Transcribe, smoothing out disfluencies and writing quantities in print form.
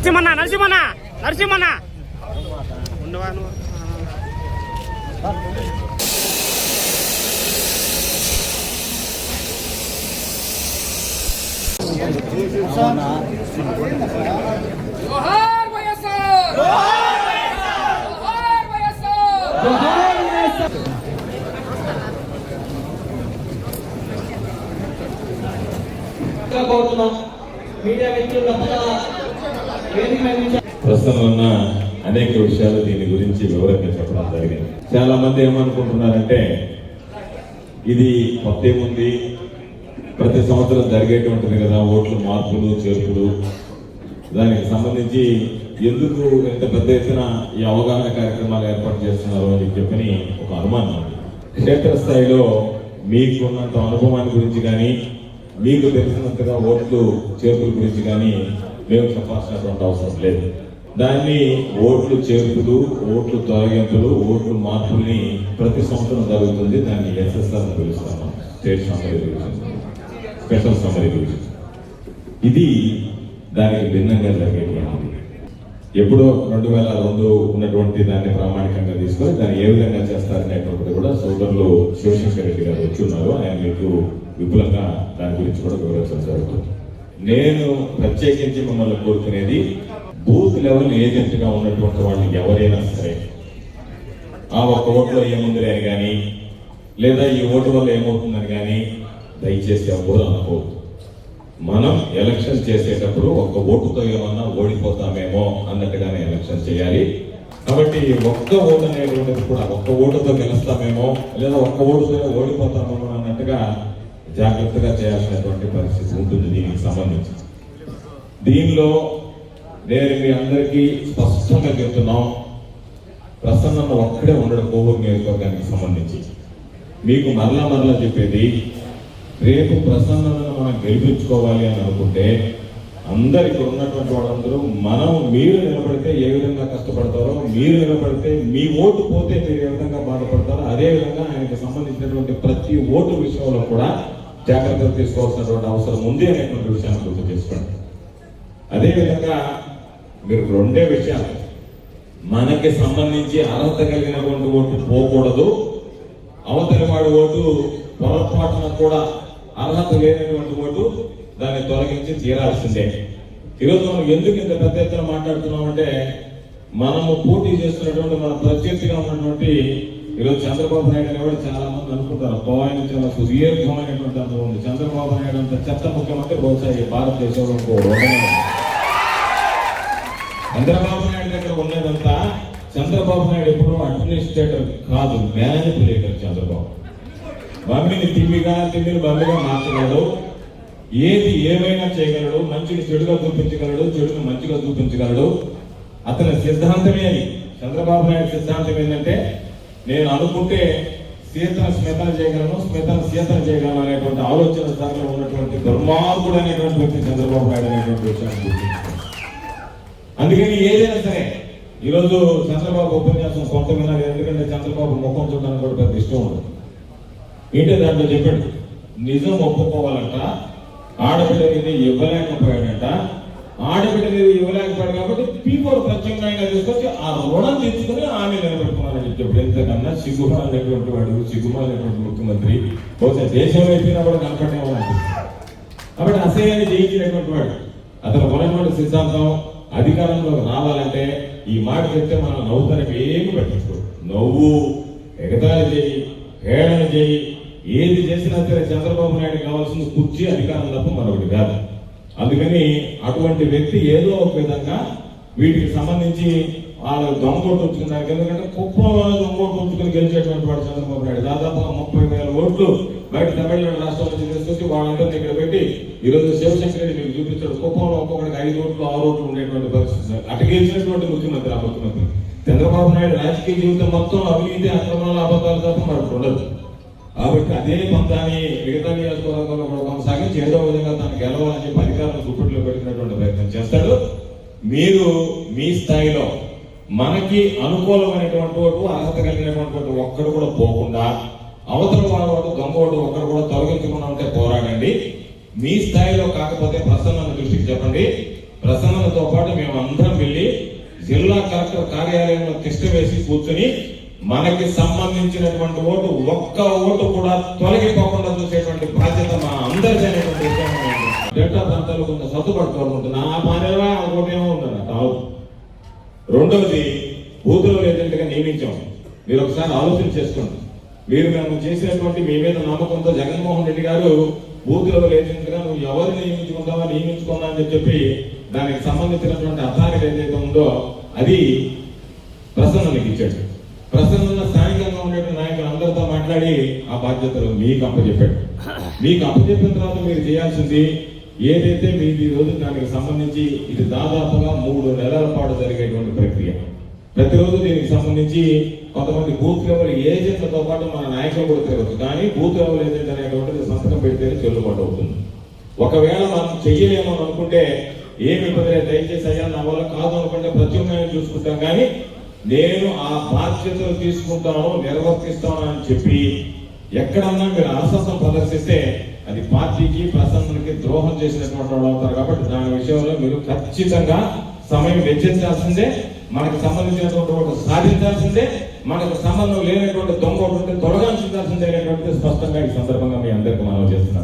నరసింహన్న నరసింహన్న ఉండవాను ప్రస్తుతం ఉన్న అనేక విషయాలు దీని గురించి వివరంగా చెప్పడం జరిగింది. చాలా మంది ఏమనుకుంటున్నారంటే ఇది కొత్తేముంది, ప్రతి సంవత్సరం జరిగేటువంటిది కదా ఓట్లు మార్పులు చేర్పులు, దానికి సంబంధించి ఎందుకు ఎంత పెద్ద ఎత్తున ఈ అవగాహన కార్యక్రమాలు ఏర్పాటు చేస్తున్నారు అని చెప్పని ఒక అనుమానం ఉంది. క్షేత్రస్థాయిలో మీకున్నంత అనుభవాన్ని గురించి కానీ మీకు తెలిసినంతగా ఓట్లు చేర్పుల గురించి కానీ మేము చెప్పాల్సినటువంటి అవసరం లేదు. దాన్ని ఓట్లు చేర్పులు, ఓట్లు తొలగింపులు, ఓట్లు మార్పుల్ని ప్రతి సంవత్సరం జరుగుతుంది. దాన్ని ఎస్ఎస్ఆర్ అని పిలుస్తాము, state summary division, special summary division. ఇది దానికి భిన్నంగా జరిగేటువంటి ఎప్పుడో 2002 ఉన్నటువంటి దాన్ని ప్రామాణికంగా తీసుకొని దాన్ని ఏ విధంగా చేస్తారనేటువంటిది కూడా సోదరులు శివశంకర్ రెడ్డి గారు వచ్చి ఉన్నారు. ఆయన మీకు విపులంగా దాని గురించి కూడా వివరించడం జరుగుతుంది. నేను ప్రత్యేకించి మిమ్మల్ని కోరుకునేది బూత్ లెవెల్ ఏజెంట్ గా ఉన్నటువంటి వాళ్ళు ఎవరైనా సరే ఆ ఒక్క ఓట్లో ఏముంది అని కానీ లేదా ఈ ఓటు వల్ల ఏమవుతుందని కానీ దయచేసి ఎవరు అనుకోవద్దు. మనం ఎలక్షన్ చేసేటప్పుడు ఒక్క ఓటుతో ఏమన్నా ఓడిపోతామేమో అన్నట్టుగానే ఎలక్షన్ చేయాలి. కాబట్టి ఒక్క ఓటు అనేటువంటిది కూడా ఒక్క ఓటుతో గెలుస్తామేమో లేదా ఒక్క ఓటుతో ఓడిపోతామేమో అన్నట్టుగా జాగ్రత్తగా చేయాల్సినటువంటి పరిస్థితి ఉంటుంది. దీనికి సంబంధించి దీనిలో నేను మీ అందరికీ స్పష్టంగా చెప్తున్నాం, ప్రసన్న ఒక్కడే ఉండడం కోవూరు నియోజకవర్గానికి సంబంధించి. మీకు మరలా చెప్పేది, రేపు ప్రసన్నను మనం గెలిపించుకోవాలి అని అనుకుంటే అందరికి ఉన్నటువంటి వాళ్ళందరూ మీరు నిలబడితే ఏ విధంగా కష్టపడతారో, మీరు నిలబడితే మీ ఓటు పోతే మీరు ఏ విధంగా బాధపడతారో అదే విధంగా ఆయనకు సంబంధించినటువంటి ప్రతి ఓటు విషయంలో కూడా జాగ్రత్తలు తీసుకోవాల్సినటువంటి అవసరం ఉంది అనేటువంటి విషయాన్ని గుర్తు చేసుకోండి. అదేవిధంగా మీరు రెండే విషయాలు, మనకి సంబంధించి అర్హత కలిగినటువంటి ఓటు పోకూడదు, అవతలి వాడి ఓటు పొరపాటున కూడా అర్హత లేనటువంటి ఓటు దాన్ని తొలగించి తీరాల్సిందే. ఈరోజు మనం ఎందుకు ఇంత పెద్ద ఎత్తున మాట్లాడుతున్నామంటే మనము పోటీ చేస్తున్నటువంటి మన ప్రత్యర్థిగా ఉన్నటువంటి ఈరోజు చంద్రబాబు నాయుడు అనేవాడు చాలా మంది అనుకుంటారు ఆయన చాలా సుదీర్ఘమైనటువంటి అనుభవం ఉంది. చంద్రబాబు నాయుడు అంత చెత్త ముఖ్యమంత్రి బహుశా ఈ భారతదేశంలో చంద్రబాబు నాయుడు దగ్గర ఉండేదంతా, చంద్రబాబు నాయుడు ఎప్పుడు అడ్మినిస్ట్రేటర్ కాదు, మ్యానిపులేటర్. చంద్రబాబు మమ్మీని బమ్మిగా మార్చగలడు, ఏది ఏమైనా చేయగలడు, మంచిని చెడుగా చూపించగలడు, చెడుని మంచిగా చూపించగలడు. అతని సిద్ధాంతమే అది. చంద్రబాబు నాయుడు సిద్ధాంతం ఏంటంటే నేను అనుకుంటే సీతను స్మితన చేయగలను, స్మితను సీతన చేయగలను అనేటువంటి ఆలోచన స్థాయిలో ఉన్నటువంటి దుర్మార్గుడు అనేటువంటి వ్యక్తి చంద్రబాబు నాయుడు అనేటువంటి విషయాన్ని గుర్తించుకోండి. అందుకని ఏదైనా సరే ఈరోజు చంద్రబాబు ఉపన్యాసం కొంత వినాలి, ఎందుకంటే చంద్రబాబు ముఖం చూడడానికి కూడా పెద్ద ఇష్టం ఉండదు. ఏంటో దాంట్లో చెప్పాడు, నిజం ఒప్పుకోవాలంట, ఆడబిడ్డ మీద ఇవ్వలేకపోయాడంట, ఆడబిడ్డ మీద ఇవ్వలేకపోయాడు కాబట్టి పీపోర్ ప్రత్యామ్నాయంగా తీసుకొచ్చి ఆ రుణం తెచ్చుకుని ఆమె నిలబెట్టుకున్నారని చెప్పాడు. ఎంతకన్నా సిగ్గుమాలినటువంటి వాడు, సిగ్గుమాలినటువంటి ముఖ్యమంత్రి బహుశా దేశం అయిపోయినా కూడా కనపడేమో అనిపిస్తుంది. కాబట్టి అసహ్యాన్ని జయించినటువంటి వాడు. అతను మొదటి సిద్ధాంతం అధికారంలో రావాలంటే ఈ మాట చెప్తే మనం నవ్వుతానికి ఏమి పట్టించుకో, నవ్వు ఎగతాళి చేయి, హేళన చేయి, ఏది చేసినా సరే చంద్రబాబు నాయుడు కావాల్సింది కుర్చీ, అధికారం తప్ప మరొకటి కాదు. అందుకని అటువంటి వ్యక్తి ఏదో ఒక విధంగా వీటికి సంబంధించి వాళ్ళు దొంగోటు ఉంచుకున్నారు. ఎందుకంటే కుప్పంలో దొంగోటు ఉంచుకుని గెలిచేటువంటి వాడు చంద్రబాబు నాయుడు. దాదాపుగా 30,000 ఓట్లు బయట తమిళనాడు రాష్ట్రం నుంచి తీసుకొచ్చి వాళ్ళందరినీ ఇక్కడ పెట్టి ఈరోజు శివశంకర్ రెడ్డి మీకు చూపించాడు. కుప్పంలో ఒక్కొక్కడికి 5 ఓట్లు 6 ఓట్లు ఉండేటువంటి పరిస్థితి. అటు గెలిచినటువంటి ముఖ్యమంత్రి ఆ ముఖ్యమంత్రి. చంద్రబాబు నాయుడు రాజకీయ జీవితం మొత్తం అవినీతి, అక్రమాలు, అబద్ధాలు తప్ప మనకు ఉండదు. కాబట్టి అదే పంతాన్ని మిగతా నియోజకవర్గంలో కూడా కొనసాగించి ఏదో విధంగా తను గెలవాలని చెప్పి అధికారులను గుప్పిట్లో పెట్టినటువంటి ప్రయత్నం చేస్తాడు. మీరు మీ స్థాయిలో మనకి అనుకూలమైనటువంటి వాడు, అర్హత కలిగినటువంటి ఒక్కడు కూడా పోకుండా, అవతల వాడు దొంగోడు ఒక్కడు కూడా తొలగించకుండా ఉంటే పోరాడండి. మీ స్థాయిలో కాకపోతే ప్రసన్న దృష్టికి చెప్పండి. ప్రసన్నలతో పాటు మేము అందరం వెళ్ళి జిల్లా కలెక్టర్ కార్యాలయంలో తిష్ట వేసి కూర్చుని మనకి సంబంధించినటువంటి ఓటు ఒక్క ఓటు కూడా తొలగిపోకుండా చూసేటువంటి బాధ్యత మా అందరిది అనేటువంటి విషయాన్ని డెల్టా ప్రాంతాల్లో కొంత సర్దుబాటు కోరుకుంటుంది. ఆ మానేవా ఒకటేమో ఉందన్న కావు. రెండవది బూత్ లెవెల్ ఏజెంట్ గా నియమించాం. మీరు ఒకసారి ఆలోచన చేసుకోండి. మీరు మేము చేసినటువంటి మీ మీద నమ్మకంతో జగన్మోహన్ రెడ్డి గారు బూత్ లెవెల్ ఏజెంట్ గా నువ్వు ఎవరు నియమించుకున్నా అని చెప్పి దానికి సంబంధించినటువంటి అథారిటీ ఏదైతే ఉందో అది ప్రసన్నకి ఇచ్చాడు. ప్రసన్న స్థానికంగా ఉండేటువంటి నాయకులు అందరితో మాట్లాడి ఆ బాధ్యతలు మీకు అప్పచెప్పాడు. మీకు అప్పచెప్పిన తర్వాత మీరు చేయాల్సింది ఏదైతే మీకు ఈ రోజు దానికి సంబంధించి ఇది దాదాపుగా 3 నెలల పాటు జరిగేటువంటి ప్రక్రియ. ప్రతిరోజు దీనికి సంబంధించి కొంతమంది బూత్ లెవెల్ ఏజెంట్లతో పాటు మన నాయకులు కూడా తిరగచ్చు. కానీ బూత్ లెవెల్ ఏజెంట్ అనేటువంటిది సంతకం పెడితేనే చెల్లుబాటు అవుతుంది. ఒకవేళ మనం చెయ్యలేమో అనుకుంటే ఏమి ఇబ్బంది లేదు, దయచేసి అయ్యా నా వల్ల కాదు అనుకుంటే ప్రత్యామ్నాయం చూసుకుంటాం. కానీ నేను ఆ బాధ్యతలు తీసుకుంటాను, నిర్వర్తిస్తాను అని చెప్పి ఎక్కడన్నా మీరు అలసత్వం ప్రదర్శిస్తే అది పార్టీకి ప్రసన్నకి ద్రోహం చేసినటువంటి వాళ్ళు అవుతారు. కాబట్టి దాని విషయంలో మీరు ఖచ్చితంగా సమయం వెచ్చించాల్సిందే, మనకు సంబంధించినటువంటి ఒకటి సాధించాల్సిందే, మనకు సంబంధం లేనటువంటి దొంగ ఒకటి తొలగించాల్సిందే అనేటువంటిది స్పష్టంగా ఈ సందర్భంగా మీ అందరికీ మనవి చేస్తున్నాను.